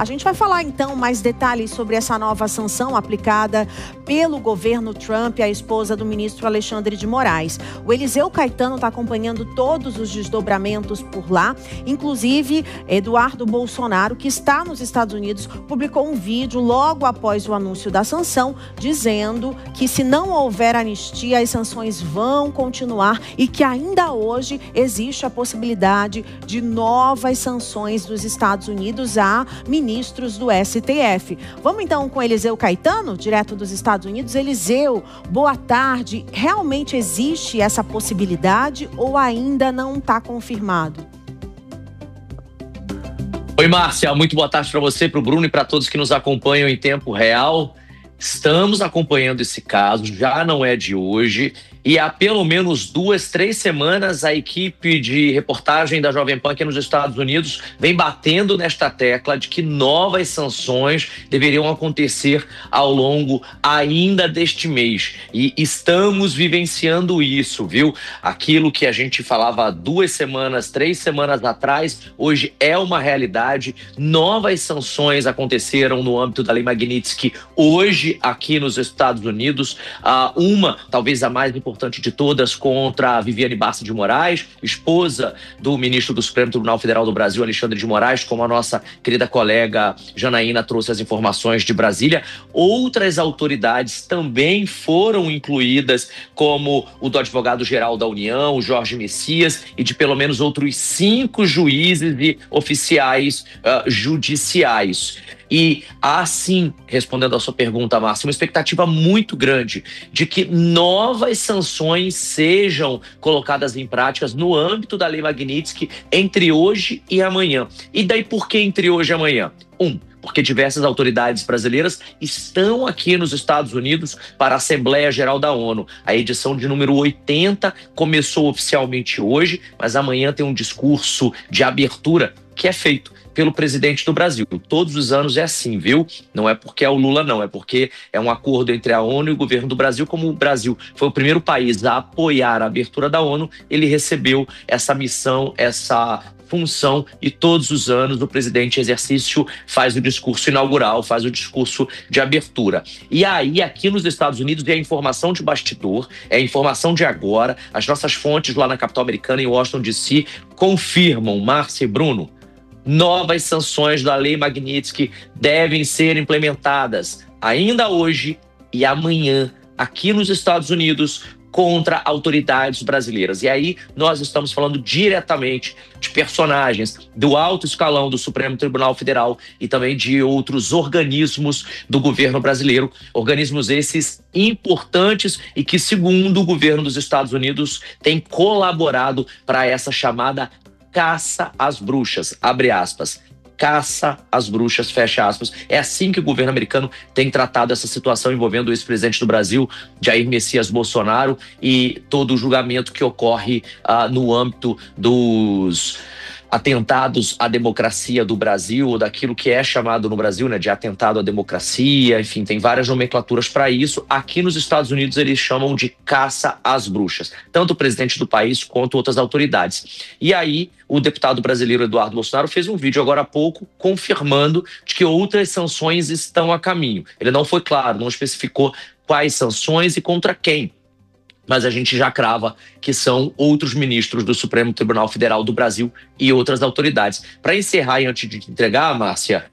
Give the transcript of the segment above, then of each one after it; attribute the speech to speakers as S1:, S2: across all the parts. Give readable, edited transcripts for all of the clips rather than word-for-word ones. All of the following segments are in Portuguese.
S1: A gente vai falar então mais detalhes sobre essa nova sanção aplicada pelo governo Trump à esposa do ministro Alexandre de Moraes. O Eliseu Caetano está acompanhando todos os desdobramentos por lá, inclusive Eduardo Bolsonaro, que está nos Estados Unidos, publicou um vídeo logo após o anúncio da sanção, dizendo que se não houver anistia, as sanções vão continuar e que ainda hoje existe a possibilidade de novas sanções dos Estados Unidos a ministros do STF. Vamos então com Eliseu Caetano, direto dos Estados Unidos. Eliseu, boa tarde. Realmente existe essa possibilidade ou ainda não está confirmado?
S2: Oi, Márcia. Muito boa tarde para você, para o Bruno e para todos que nos acompanham em tempo real. Estamos acompanhando esse caso, já não é de hoje. E há pelo menos 2-3 semanas a equipe de reportagem da Jovem Pan aqui nos Estados Unidos vem batendo nesta tecla de que novas sanções deveriam acontecer ao longo ainda deste mês. E estamos vivenciando isso, viu? Aquilo que a gente falava há 2 semanas, 3 semanas atrás, hoje é uma realidade. Novas sanções aconteceram no âmbito da Lei Magnitsky hoje aqui nos Estados Unidos. Uma, talvez a mais importante de todas, contra a Viviane Bassa de Moraes, esposa do ministro do Supremo Tribunal Federal do Brasil, Alexandre de Moraes, como a nossa querida colega Janaína trouxe as informações de Brasília. Outras autoridades também foram incluídas, como o do advogado-geral da União, Jorge Messias, e de pelo menos outros 5 juízes e oficiais judiciais. E há sim, respondendo à sua pergunta, Márcia, uma expectativa muito grande de que novas sanções sejam colocadas em práticas no âmbito da Lei Magnitsky entre hoje e amanhã. E daí por que entre hoje e amanhã? Porque diversas autoridades brasileiras estão aqui nos Estados Unidos para a Assembleia Geral da ONU. A edição de número 80 começou oficialmente hoje, mas amanhã tem um discurso de abertura que é feito pelo presidente do Brasil. Todos os anos é assim, viu? Não é porque é o Lula, não. É porque é um acordo entre a ONU e o governo do Brasil. Como o Brasil foi o primeiro país a apoiar a abertura da ONU, ele recebeu essa missão, essa função, e todos os anos o presidente em exercício faz o discurso inaugural, faz o discurso de abertura. E aí, aqui nos Estados Unidos, é a informação de bastidor, é a informação de agora. As nossas fontes lá na capital americana, em Washington, D.C., confirmam, Márcia e Bruno, novas sanções da Lei Magnitsky devem ser implementadas ainda hoje e amanhã aqui nos Estados Unidos contra autoridades brasileiras. E aí nós estamos falando diretamente de personagens do alto escalão do Supremo Tribunal Federal e também de outros organismos do governo brasileiro. Organismos esses importantes e que, segundo o governo dos Estados Unidos, têm colaborado para essa chamada caça às bruxas, abre aspas. Caça às bruxas, fecha aspas. É assim que o governo americano tem tratado essa situação envolvendo o ex-presidente do Brasil, Jair Messias Bolsonaro, e todo o julgamento que ocorre no âmbito dos atentados à democracia do Brasil, ou daquilo que é chamado no Brasil, né, de atentado à democracia. Enfim, tem várias nomenclaturas para isso. Aqui nos Estados Unidos eles chamam de caça às bruxas, tanto o presidente do país quanto outras autoridades. E aí o deputado brasileiro Eduardo Bolsonaro fez um vídeo agora há pouco confirmando de que outras sanções estão a caminho. Ele não foi claro, não especificou quais sanções e contra quem, mas a gente já crava que são outros ministros do Supremo Tribunal Federal do Brasil e outras autoridades. Para encerrar e antes de te entregar, Márcia,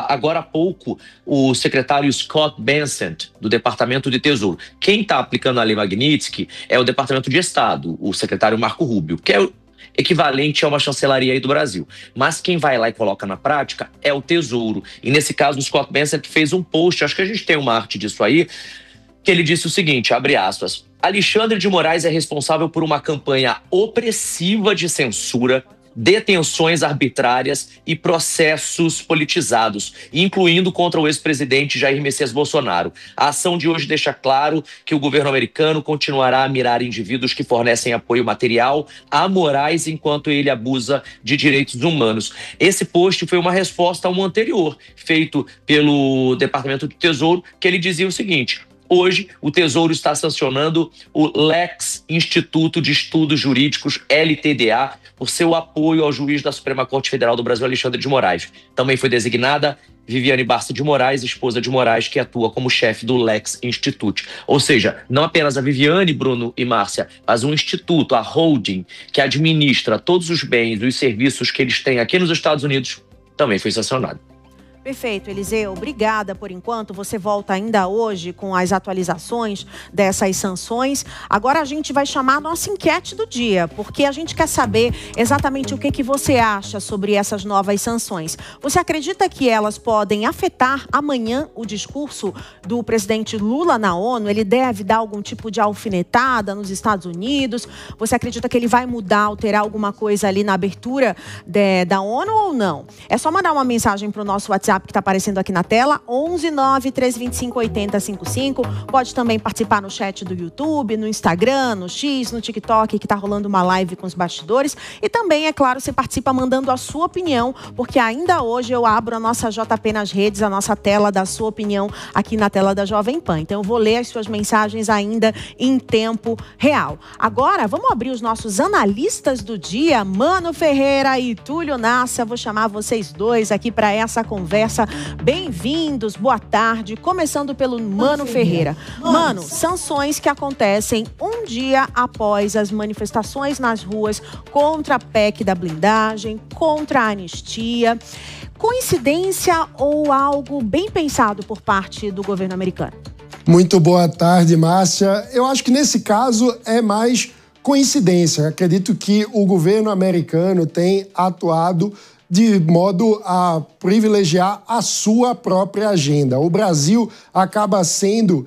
S2: agora há pouco o secretário Scott Bessent, do Departamento de Tesouro. Quem está aplicando a Lei Magnitsky é o Departamento de Estado, o secretário Marco Rubio, que é o equivalente a uma chancelaria aí do Brasil. Mas quem vai lá e coloca na prática é o Tesouro. E nesse caso o Scott Bessent fez um post, acho que a gente tem uma arte disso aí, que ele disse o seguinte, abre aspas: Alexandre de Moraes é responsável por uma campanha opressiva de censura, detenções arbitrárias e processos politizados, incluindo contra o ex-presidente Jair Messias Bolsonaro. A ação de hoje deixa claro que o governo americano continuará a mirar indivíduos que fornecem apoio material a Moraes enquanto ele abusa de direitos humanos. Esse post foi uma resposta a um anterior, feito pelo Departamento do Tesouro, que ele dizia o seguinte: Hoje, o Tesouro está sancionando o Lex Instituto de Estudos Jurídicos, LTDA, por seu apoio ao juiz da Suprema Corte Federal do Brasil, Alexandre de Moraes. Também foi designada Viviane Barça de Moraes, esposa de Moraes, que atua como chefe do Lex Institute. Ou seja, não apenas a Viviane, Bruno e Márcia, mas um instituto, a holding, que administra todos os bens e os serviços que eles têm aqui nos Estados Unidos, também foi sancionado.
S1: Perfeito, Eliseu. Obrigada por enquanto. Você volta ainda hoje com as atualizações dessas sanções. Agora a gente vai chamar a nossa enquete do dia, porque a gente quer saber exatamente o que você acha sobre essas novas sanções. Você acredita que elas podem afetar amanhã o discurso do presidente Lula na ONU? Ele deve dar algum tipo de alfinetada nos Estados Unidos? Você acredita que ele vai mudar, alterar alguma coisa ali na abertura da ONU ou não? É só mandar uma mensagem para o nosso WhatsApp que está aparecendo aqui na tela, 11-9-325-8055. Pode também participar no chat do YouTube, no Instagram, no X, no TikTok, que está rolando uma live com os bastidores. E também, é claro, você participa mandando a sua opinião, porque ainda hoje eu abro a nossa JP nas redes, a nossa tela da sua opinião aqui na tela da Jovem Pan. Então eu vou ler as suas mensagens ainda em tempo real. Agora, vamos abrir os nossos analistas do dia, Mano Ferreira e Túlio Nassa. Vou chamar vocês dois aqui para essa conversa. Bem-vindos, boa tarde. Começando pelo Mano Ferreira. Mano, sanções que acontecem um dia após as manifestações nas ruas contra a PEC da blindagem, contra a anistia. Coincidência ou algo bem pensado por parte do governo americano?
S3: Muito boa tarde, Márcia. Eu acho que nesse caso é mais coincidência. Acredito que o governo americano tem atuado de modo a privilegiar a sua própria agenda. O Brasil acaba sendo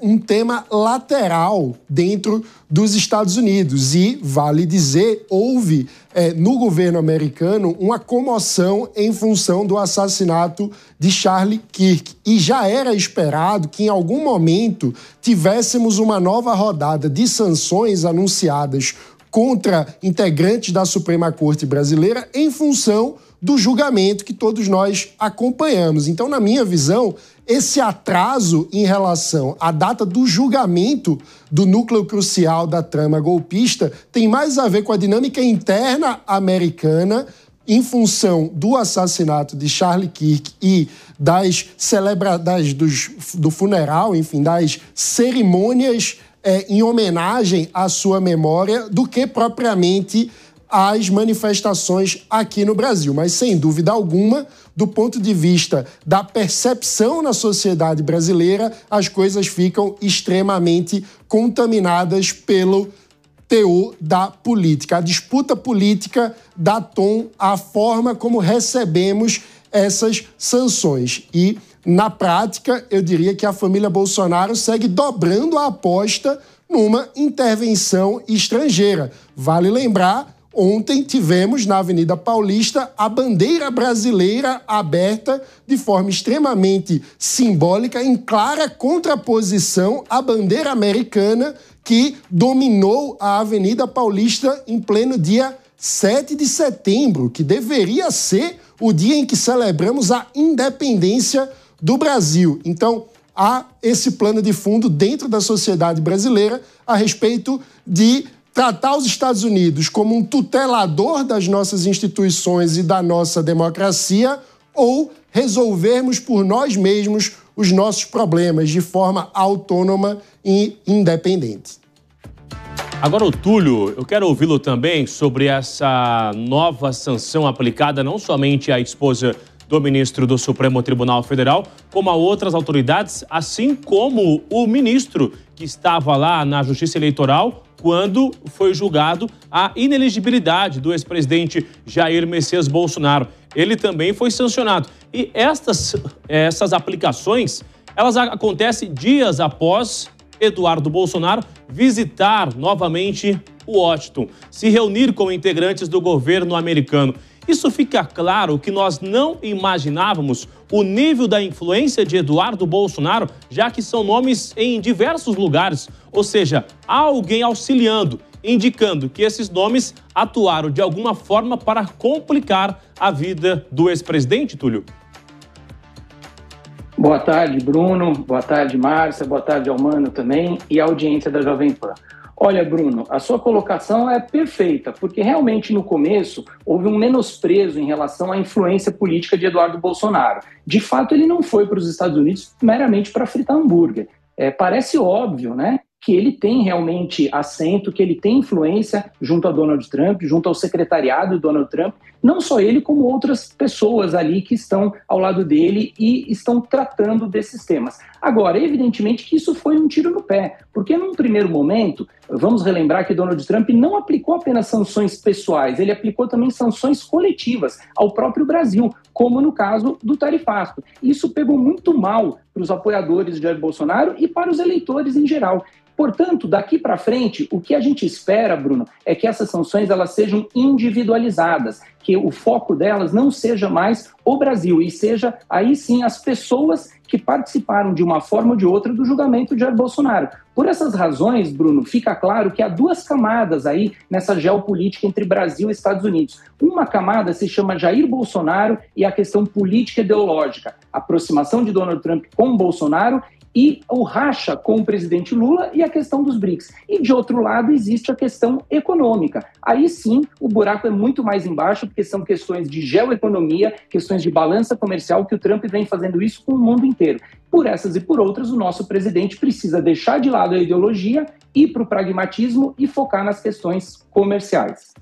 S3: um tema lateral dentro dos Estados Unidos e, vale dizer, houve no governo americano uma comoção em função do assassinato de Charlie Kirk. E já era esperado que em algum momento tivéssemos uma nova rodada de sanções anunciadas contra integrantes da Suprema Corte brasileira em função do julgamento que todos nós acompanhamos. Então, na minha visão, esse atraso em relação à data do julgamento do núcleo crucial da trama golpista tem mais a ver com a dinâmica interna americana em função do assassinato de Charlie Kirk e do funeral, enfim, das cerimônias em homenagem à sua memória, do que propriamente as manifestações aqui no Brasil. Mas, sem dúvida alguma, do ponto de vista da percepção na sociedade brasileira, as coisas ficam extremamente contaminadas pelo teor da política. A disputa política dá tom à forma como recebemos essas sanções. E, na prática, eu diria que a família Bolsonaro segue dobrando a aposta numa intervenção estrangeira. Vale lembrar, ontem tivemos na Avenida Paulista a bandeira brasileira aberta de forma extremamente simbólica, em clara contraposição à bandeira americana que dominou a Avenida Paulista em pleno dia 7 de setembro, que deveria ser o dia em que celebramos a independência do Brasil. Então, há esse plano de fundo dentro da sociedade brasileira a respeito de tratar os Estados Unidos como um tutelador das nossas instituições e da nossa democracia, ou resolvermos por nós mesmos os nossos problemas de forma autônoma e independente.
S4: Agora, o Túlio, eu quero ouvi-lo também sobre essa nova sanção aplicada não somente à esposa do ministro do Supremo Tribunal Federal, como a outras autoridades, assim como o ministro que estava lá na Justiça Eleitoral quando foi julgado a inelegibilidade do ex-presidente Jair Messias Bolsonaro. Ele também foi sancionado. E essas aplicações, elas acontecem dias após Eduardo Bolsonaro visitar novamente Washington, se reunir com integrantes do governo americano. Isso fica claro que nós não imaginávamos o nível da influência de Eduardo Bolsonaro, já que são nomes em diversos lugares, ou seja, há alguém auxiliando, indicando que esses nomes atuaram de alguma forma para complicar a vida do ex-presidente, Túlio?
S5: Boa tarde, Bruno. Boa tarde, Márcia. Boa tarde ao Mano também e à audiência da Jovem Pan. Olha, Bruno, a sua colocação é perfeita, porque realmente no começo houve um menosprezo em relação à influência política de Eduardo Bolsonaro. De fato, ele não foi para os Estados Unidos meramente para fritar hambúrguer. Parece óbvio, né, que ele tem realmente assento, que ele tem influência junto a Donald Trump, junto ao secretariado de Donald Trump, não só ele, como outras pessoas ali que estão ao lado dele e estão tratando desses temas. Agora, evidentemente que isso foi um tiro no pé, porque num primeiro momento, vamos relembrar que Donald Trump não aplicou apenas sanções pessoais, ele aplicou também sanções coletivas ao próprio Brasil, como no caso do tarifaço. Isso pegou muito mal para os apoiadores de Jair Bolsonaro e para os eleitores em geral. Portanto, daqui para frente, o que a gente espera, Bruno, é que essas sanções elas sejam individualizadas, que o foco delas não seja mais o Brasil, e seja aí sim as pessoas que participaram de uma forma ou de outra do julgamento de Jair Bolsonaro. Por essas razões, Bruno, fica claro que há duas camadas aí nessa geopolítica entre Brasil e Estados Unidos. Uma camada se chama Jair Bolsonaro e a questão política ideológica, a aproximação de Donald Trump com Bolsonaro e o racha com o presidente Lula e a questão dos BRICS. E, de outro lado, existe a questão econômica. Aí, sim, o buraco é muito mais embaixo, porque são questões de geoeconomia, questões de balança comercial, que o Trump vem fazendo isso com o mundo inteiro. Por essas e por outras, o nosso presidente precisa deixar de lado a ideologia, ir para o pragmatismo e focar nas questões comerciais.